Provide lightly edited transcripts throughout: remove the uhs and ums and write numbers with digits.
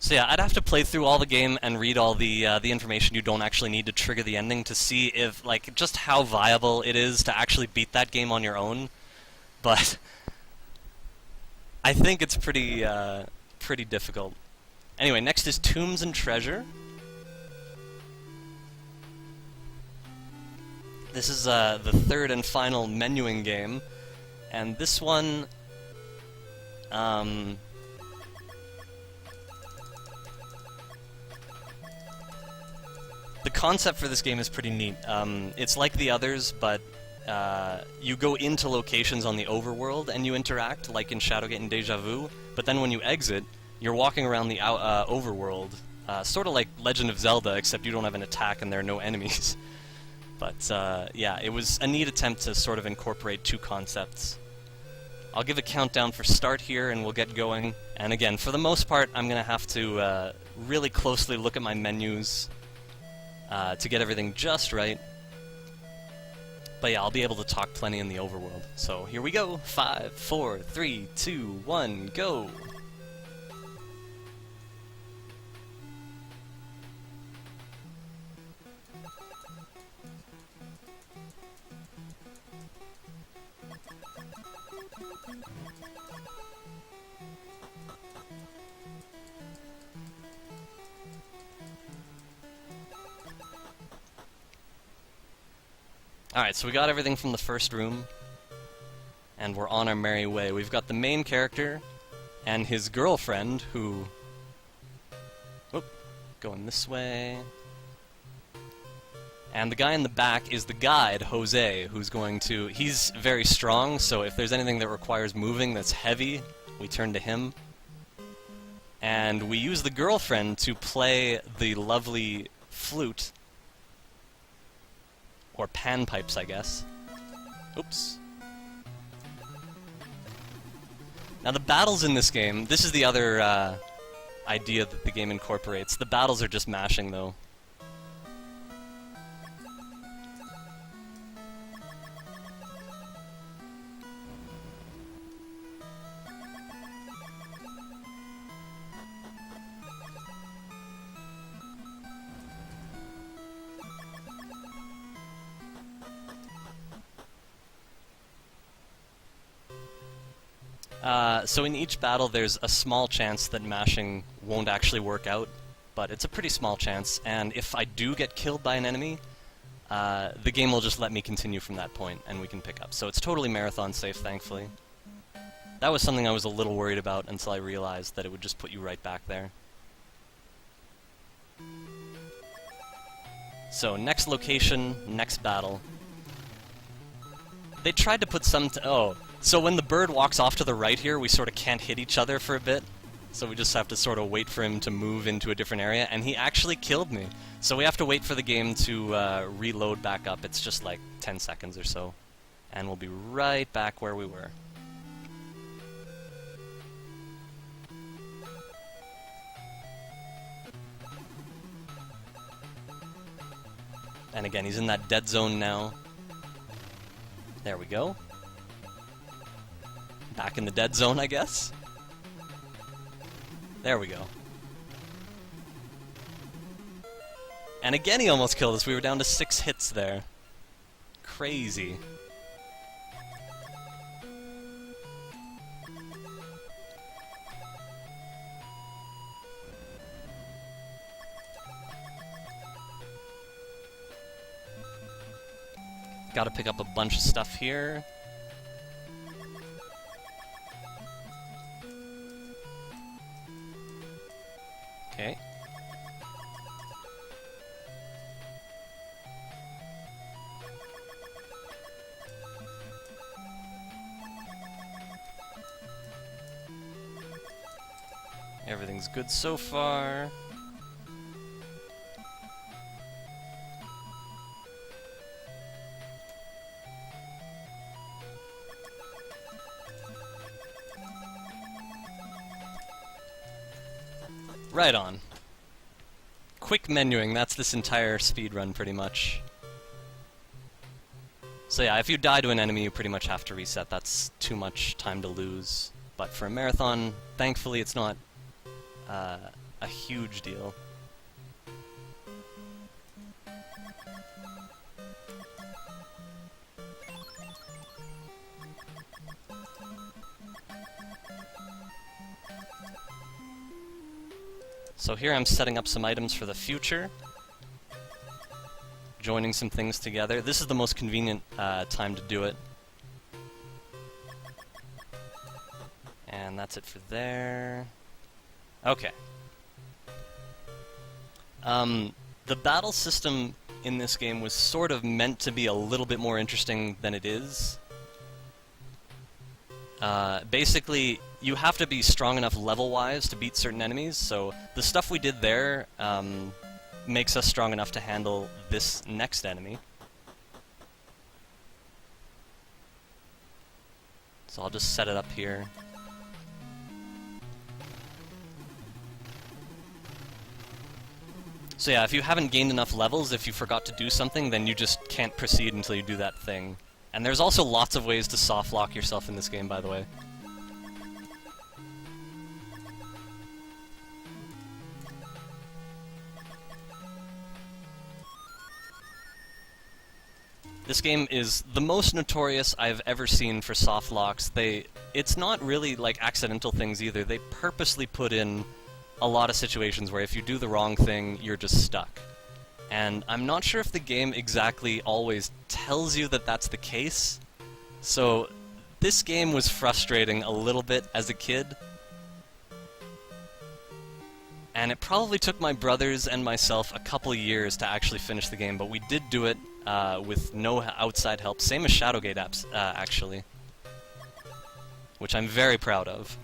So yeah, I'd have to play through all the game and read all the information you don't actually need to trigger the ending to see if, like, just how viable it is to actually beat that game on your own. But I think it's pretty difficult. Anyway, next is Tombs and Treasure. This is the third and final menuing game, and this one, the concept for this game is pretty neat. It's like the others, but you go into locations on the overworld and you interact, like in Shadowgate and Deja Vu, but then when you exit, you're walking around the overworld, sort of like Legend of Zelda, except you don't have an attack and there are no enemies. But yeah, it was a neat attempt to sort of incorporate two concepts. I'll give a countdown for start here and we'll get going. And again, for the most part, I'm going to have to really closely look at my menus to get everything just right. But yeah, I'll be able to talk plenty in the overworld. So here we go. 5, 4, 3, 2, 1, go! Alright, so we got everything from the first room, and we're on our merry way. We've got the main character and his girlfriend, who... Oop, going this way. And the guy in the back is the guide, Jose, who's going to... He's very strong, so if there's anything that requires moving that's heavy, we turn to him. And we use the girlfriend to play the lovely flute. Or panpipes, I guess. Oops. Now the battles in this game, this is the other idea that the game incorporates. The battles are just mashing, though. So in each battle there's a small chance that mashing won't actually work out, but it's a pretty small chance, and if I do get killed by an enemy, the game will just let me continue from that point, and we can pick up. So it's totally marathon safe, thankfully. That was something I was a little worried about until I realized that it would just put you right back there. So next location, next battle. They tried to put some... oh. So when the bird walks off to the right here, we sort of can't hit each other for a bit. So we just have to sort of wait for him to move into a different area, and he actually killed me. So we have to wait for the game to reload back up. It's just like 10 seconds or so. And we'll be right back where we were. And again, he's in that dead zone now. There we go. Back in the dead zone, I guess? There we go. And again he almost killed us. We were down to 6 hits there. Crazy. Gotta pick up a bunch of stuff here. Okay. Everything's good so far. Right on. Quick menuing, that's this entire speedrun pretty much. So yeah, if you die to an enemy, you pretty much have to reset. That's too much time to lose. But for a marathon, thankfully it's not a a huge deal. So here I'm setting up some items for the future, joining some things together. This is the most convenient time to do it. And that's it for there. Okay. The battle system in this game was sort of meant to be a little bit more interesting than it is. Basically, you have to be strong enough level-wise to beat certain enemies, so the stuff we did there makes us strong enough to handle this next enemy. So I'll just set it up here. So yeah, if you haven't gained enough levels, if you forgot to do something, then you just can't proceed until you do that thing. And there's also lots of ways to soft lock yourself in this game, by the way. This game is the most notorious I've ever seen for soft locks. It's not really like accidental things either. They purposely put in a lot of situations where if you do the wrong thing, you're just stuck. And I'm not sure if the game exactly always tells you that that's the case. So this game was frustrating a little bit as a kid. And it probably took my brothers and myself a couple years to actually finish the game, but we did do it with no outside help. Same as Shadowgate apps, actually. Which I'm very proud of.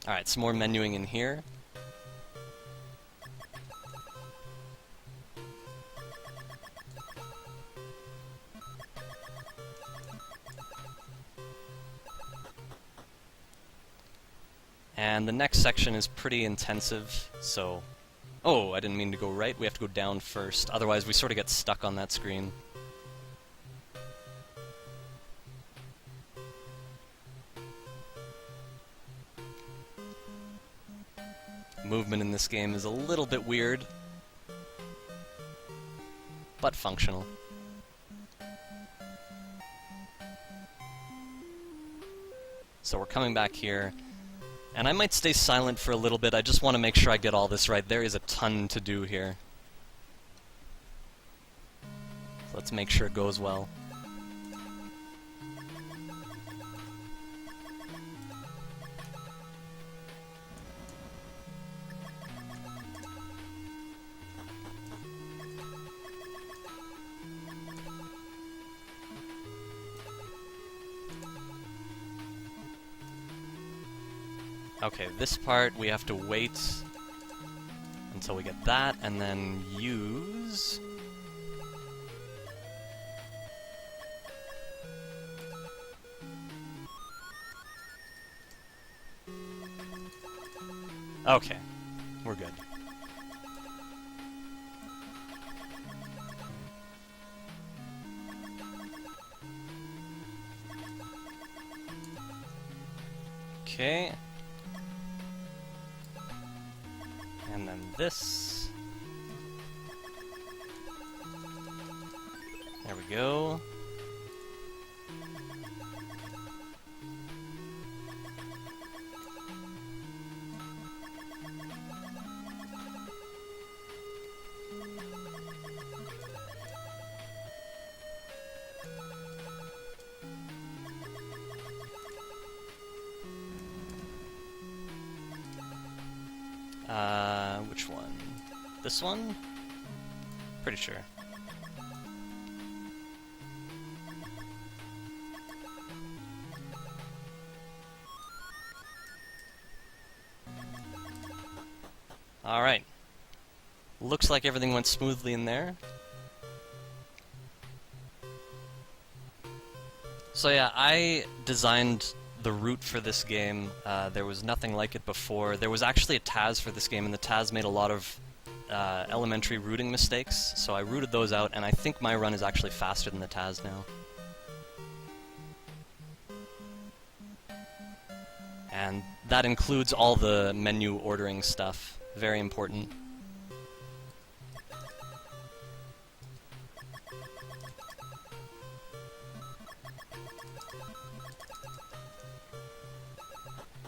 Alright, some more menuing in here. And the next section is pretty intensive, so... Oh, I didn't mean to go right. We have to go down first. Otherwise, we sort of get stuck on that screen. Movement in this game is a little bit weird, but functional. So we're coming back here, and I might stay silent for a little bit. I just want to make sure I get all this right. There is a ton to do here. So let's make sure it goes well. Okay, this part we have to wait until we get that, and then use... Okay, we're good. Okay. And then this. There we go. Which one? This one? Pretty sure. Alright. Looks like everything went smoothly in there. So yeah, I designed the route for this game. There was nothing like it before. There was actually a Taz for this game, and the Taz made a lot of elementary routing mistakes, so I rooted those out, and I think my run is actually faster than the Taz now. And that includes all the menu ordering stuff. Very important.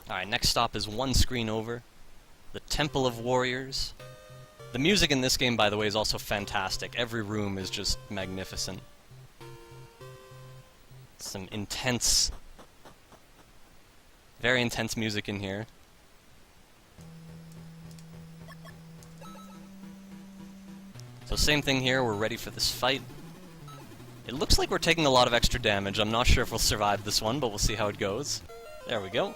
Alright, next stop is one screen over. The Temple of Warriors. The music in this game, by the way, is also fantastic. Every room is just magnificent. Some intense, very intense music in here. So same thing here, we're ready for this fight. It looks like we're taking a lot of extra damage. I'm not sure if we'll survive this one, but we'll see how it goes. There we go.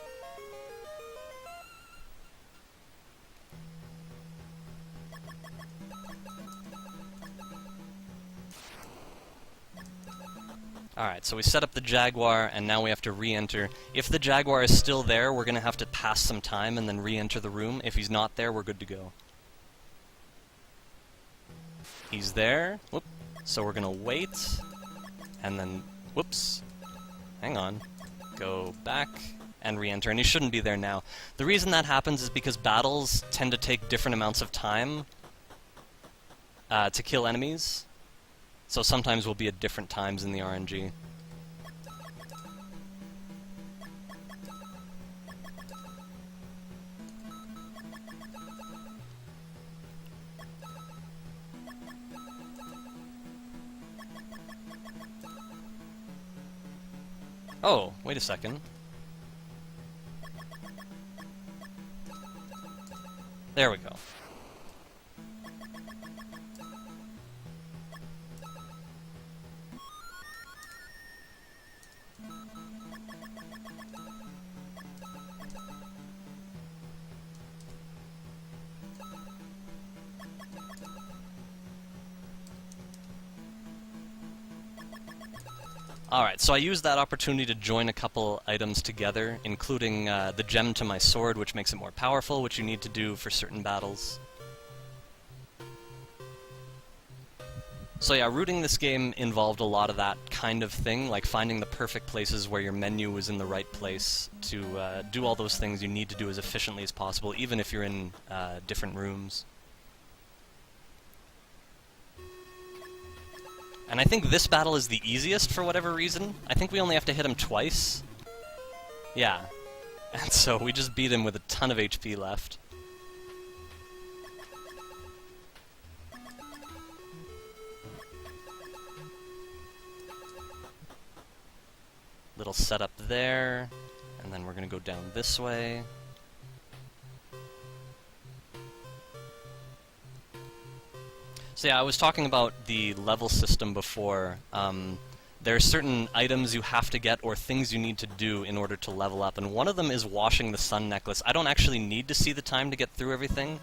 Alright, so we set up the Jaguar, and now we have to re-enter. If the Jaguar is still there, we're going to have to pass some time and then re-enter the room. If he's not there, we're good to go. He's there. Whoop. So we're going to wait, and then, whoops, hang on, go back and re-enter, and he shouldn't be there now. The reason that happens is because battles tend to take different amounts of time to kill enemies. So sometimes we'll be at different times in the RNG. Oh, wait a second. There we go. Alright, so I used that opportunity to join a couple items together, including the gem to my sword, which makes it more powerful, which you need to do for certain battles. So yeah, rooting this game involved a lot of that kind of thing, like finding the perfect places where your menu was in the right place to do all those things you need to do as efficiently as possible, even if you're in different rooms. And I think this battle is the easiest for whatever reason. I think we only have to hit him twice. Yeah. And so we just beat him with a ton of HP left. Little setup there, and then we're gonna go down this way. So yeah, I was talking about the level system before. There are certain items you have to get or things you need to do in order to level up, and one of them is washing the sun necklace. I don't actually need to see the time to get through everything,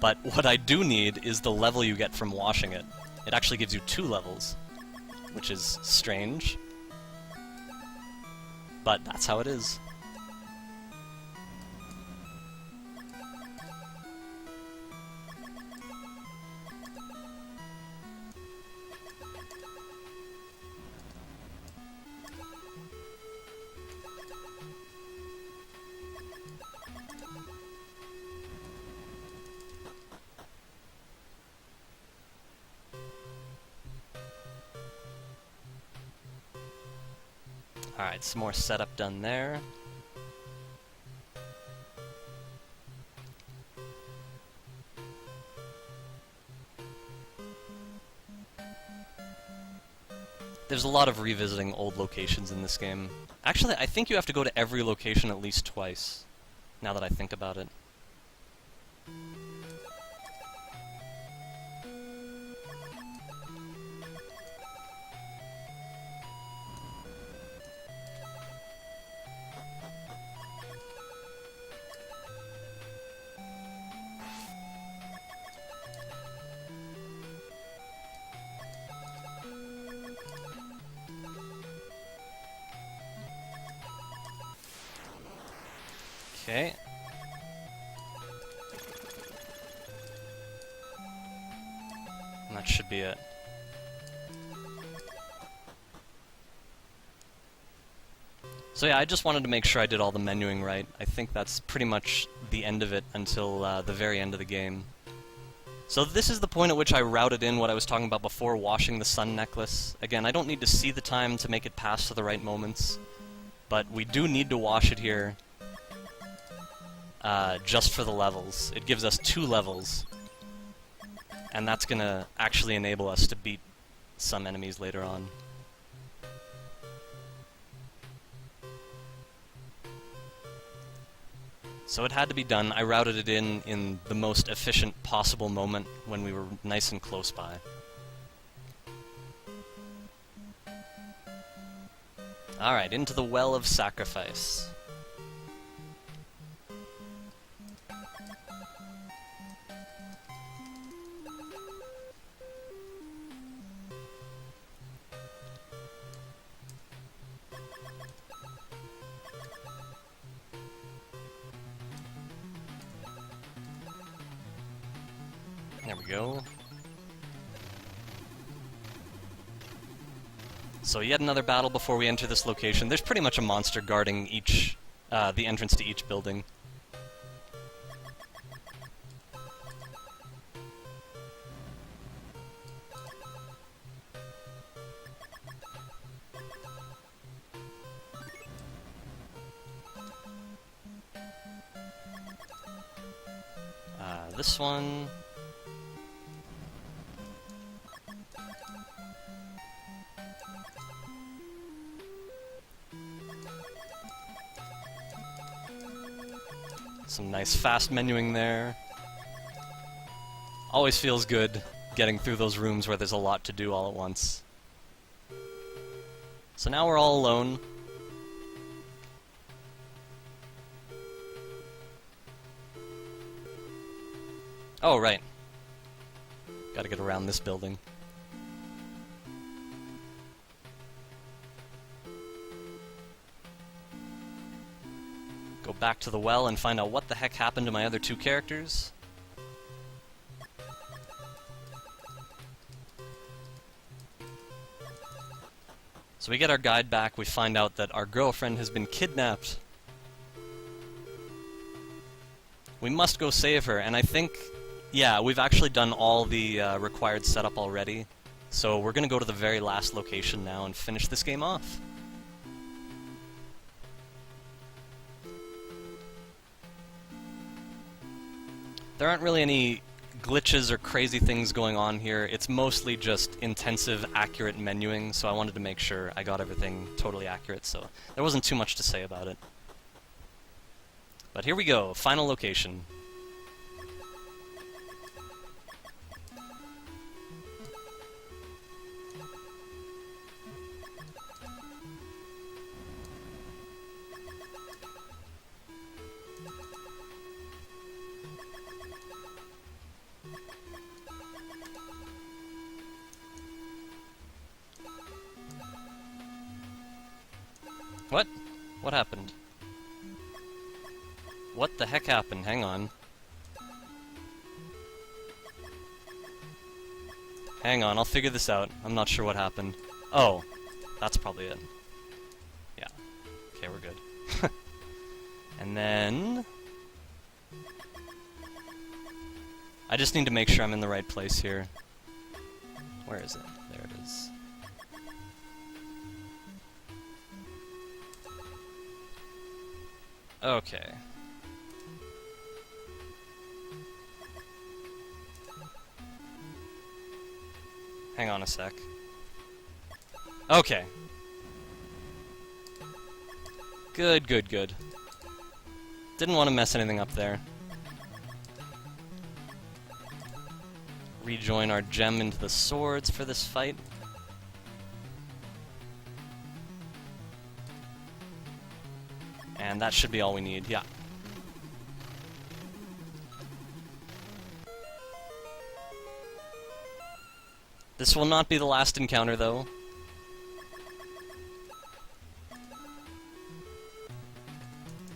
but what I do need is the level you get from washing it. It actually gives you 2 levels, which is strange, but that's how it is. Alright, some more setup done there. There's a lot of revisiting old locations in this game. Actually, I think you have to go to every location at least twice, now that I think about it. Okay. That should be it. So yeah, I just wanted to make sure I did all the menuing right. I think that's pretty much the end of it until the very end of the game. So this is the point at which I routed in what I was talking about before, washing the sun necklace. Again, I don't need to see the time to make it pass to the right moments, but we do need to wash it here just for the levels. It gives us 2 levels, and that's gonna actually enable us to beat some enemies later on. So it had to be done. I routed it in the most efficient possible moment when we were nice and close by. Alright, into the Well of Sacrifice. There we go. So yet another battle before we enter this location. There's pretty much a monster guarding each, the entrance to each building. This one... Some nice fast menuing there. Always feels good getting through those rooms where there's a lot to do all at once. So now we're all alone. Oh, right. Gotta get around this building. Go back to the well and find out what the heck happened to my other 2 characters. So we get our guide back, we find out that our girlfriend has been kidnapped. We must go save her, and I think, yeah, we've actually done all the required setup already. So we're gonna go to the very last location now and finish this game off. There aren't really any glitches or crazy things going on here. It's mostly just intensive, accurate menuing, so I wanted to make sure I got everything totally accurate, so there wasn't too much to say about it. But here we go, final location. What? What happened? What the heck happened? Hang on. Hang on, I'll figure this out. I'm not sure what happened. Oh, that's probably it. Yeah. Okay, we're good. And then... I just need to make sure I'm in the right place here. Where is it? There it is. Okay. Hang on a sec. Okay. Good, good, good. Didn't want to mess anything up there. Rejoin our gem into the swords for this fight. And that should be all we need, yeah. This will not be the last encounter, though.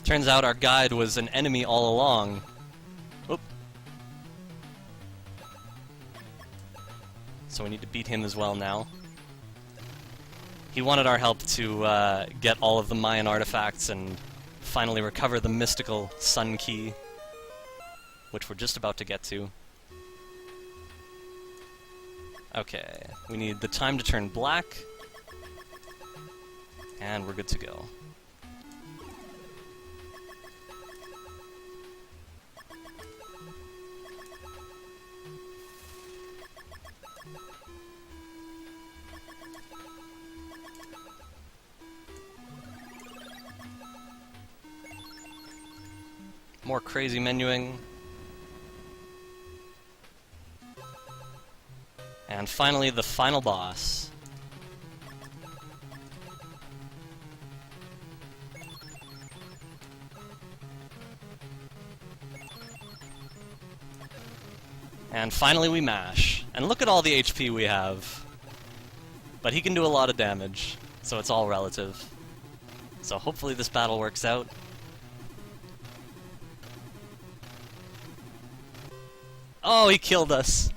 Turns out our guide was an enemy all along. Oop. so we need to beat him as well now. He wanted our help to get all of the Mayan artifacts and finally recover the mystical Sun Key, which we're just about to get to. Okay, we need the time to turn black, and we're good to go. More crazy menuing. And finally, the final boss. And finally we mash. And look at all the HP we have. But he can do a lot of damage, so it's all relative. So hopefully this battle works out. Oh, he killed us!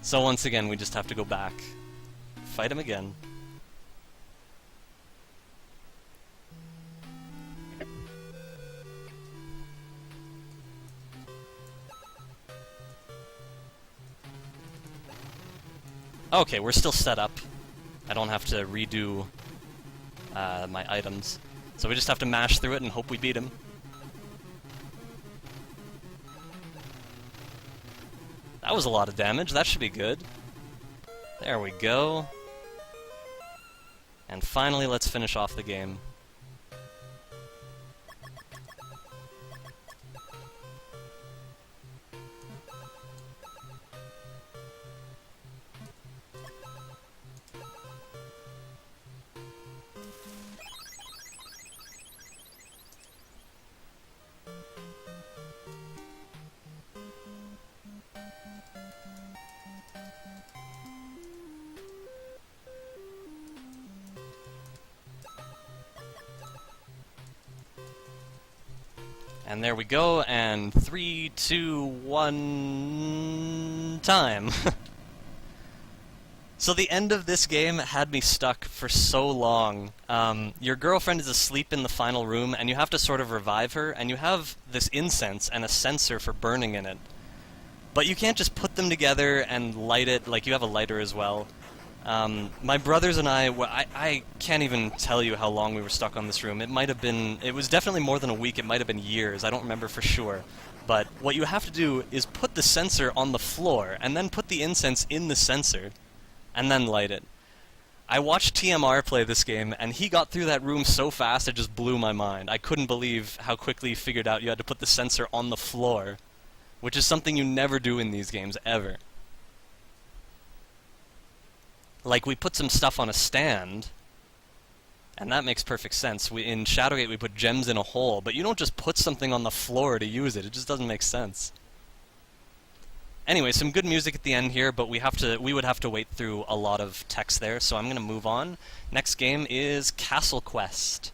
So once again, we just have to go back. Fight him again. Okay, we're still set up. I don't have to redo my items. So we just have to mash through it and hope we beat him. That was a lot of damage. That should be good. There we go. And finally, let's finish off the game. And there we go, and 3, 2, 1... time! So the end of this game had me stuck for so long. Your girlfriend is asleep in the final room, and you have to sort of revive her, and you have this incense and a sensor for burning in it. But you can't just put them together and light it, like you have a lighter as well. My brothers and I can't even tell you how long we were stuck on this room. It was definitely more than a week, it might have been years, I don't remember for sure. But what you have to do is put the sensor on the floor, and then put the incense in the sensor, and then light it. I watched TMR play this game, and he got through that room so fast it just blew my mind. I couldn't believe how quickly he figured out you had to put the sensor on the floor, which is something you never do in these games, ever. Like, we put some stuff on a stand, and that makes perfect sense. In Shadowgate, we put gems in a hole, but you don't just put something on the floor to use it. It just doesn't make sense. Anyway, some good music at the end here, but we would have to wait through a lot of text there, so I'm going to move on. Next game is Castle Quest.